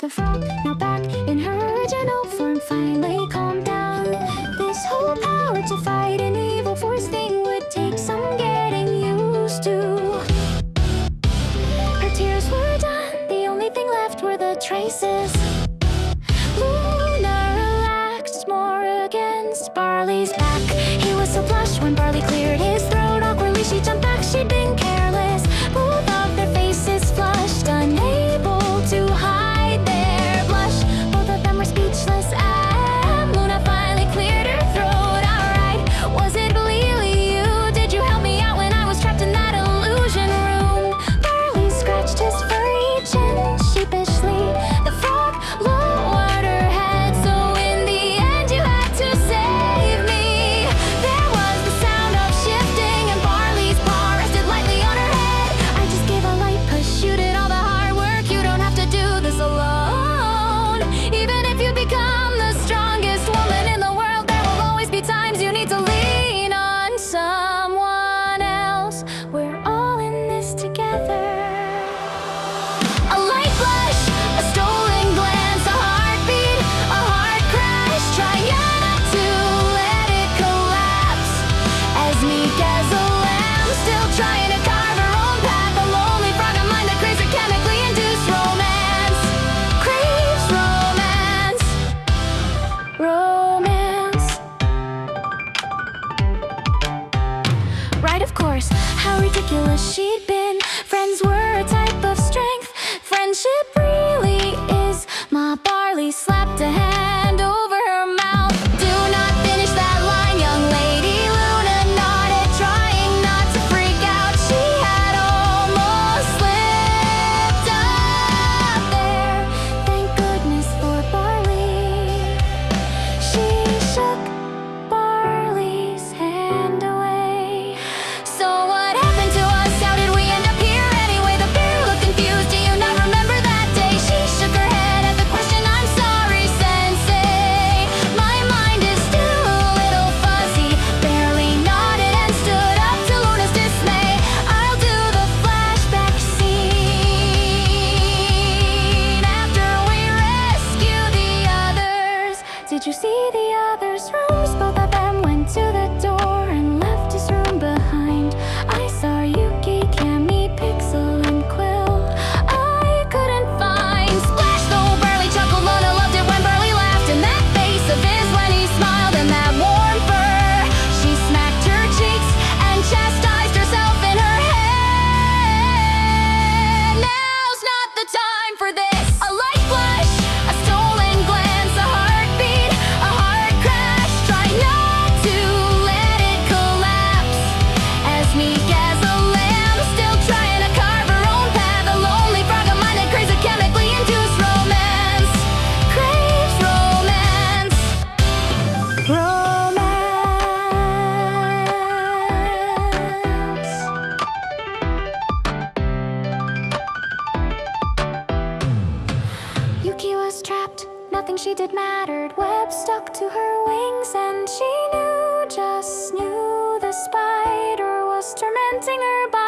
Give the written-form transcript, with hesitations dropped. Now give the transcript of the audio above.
The frog, now back in her original form, finally calmed down. This whole power to fight an evil force thing would take some getting used to. Her tears were done, the only thing left were the traces. Loona relaxed more against Barley's back. He was so blushed when Barley cleared his throat. Awkwardly she jumped back, she'd been careless. Both of their faces flushed, unable to hide their blush. Both of them were speechless, and Loona finally cleared her throat. Alright, was it really you? Did you help me out when I was trapped in that illusion room? Barley scratched his furry chin sheepishly. The frog lowered her head, so in the end you had to save me. There was the sound of shifting, and Barley's paw rested lightly on her head. I just gave a light push, you did all the hard work. You don't have to do this alone. Even if you become the strongest woman in the world, there will always be times you need to lean on someone else. We're all in this together. A light flash, a stolen glance, a heartbeat, a heart crash. Try not to let it collapse. As meek as a lamb, still trying to carve her own path. A lonely frog of mine that craves a chemically induced romance. Craves romance. Romance. Right, of course, how ridiculous she'd been. Friends were a type of strength. Friendship really is. My Barley slapped a hand over her mouth. Do not finish that line, young lady. Loona nodded, trying not to freak out. She had almost slipped up there. Thank goodness for Barley. She shook Barley's hand away. So what happened to us? How did we end up here anyway? The bear looked confused. Do you not remember that day? She shook her head at the question. I'm sorry, Sensei. My mind is still a little fuzzy. Barely nodded and stood up to Loona's dismay. I'll do the flashback scene after we rescue the others. Did you see the others' rooms? Both of them went to the door and left his room behind. I saw Yuki, Cammy, Pixel, and Quill. I couldn't find Splash, though Barley chuckled. Loona loved it when Barley laughed, and that face of his when he smiled, and that warm fur. She smacked her cheeks and chastised herself in her head. Now's not the time for this. A light flash, a stolen glance, a heartbeat, a heart crash. Try not to let it collapse. As meek as a lamb, still trying to carve her own path. A lonely frog of mine that craves a chemically induced romance. Craves romance. Romance. Yuki was trapped, nothing she did mattered. Web stuck to her wings, and she knew, just knew, the spider was tormenting her body.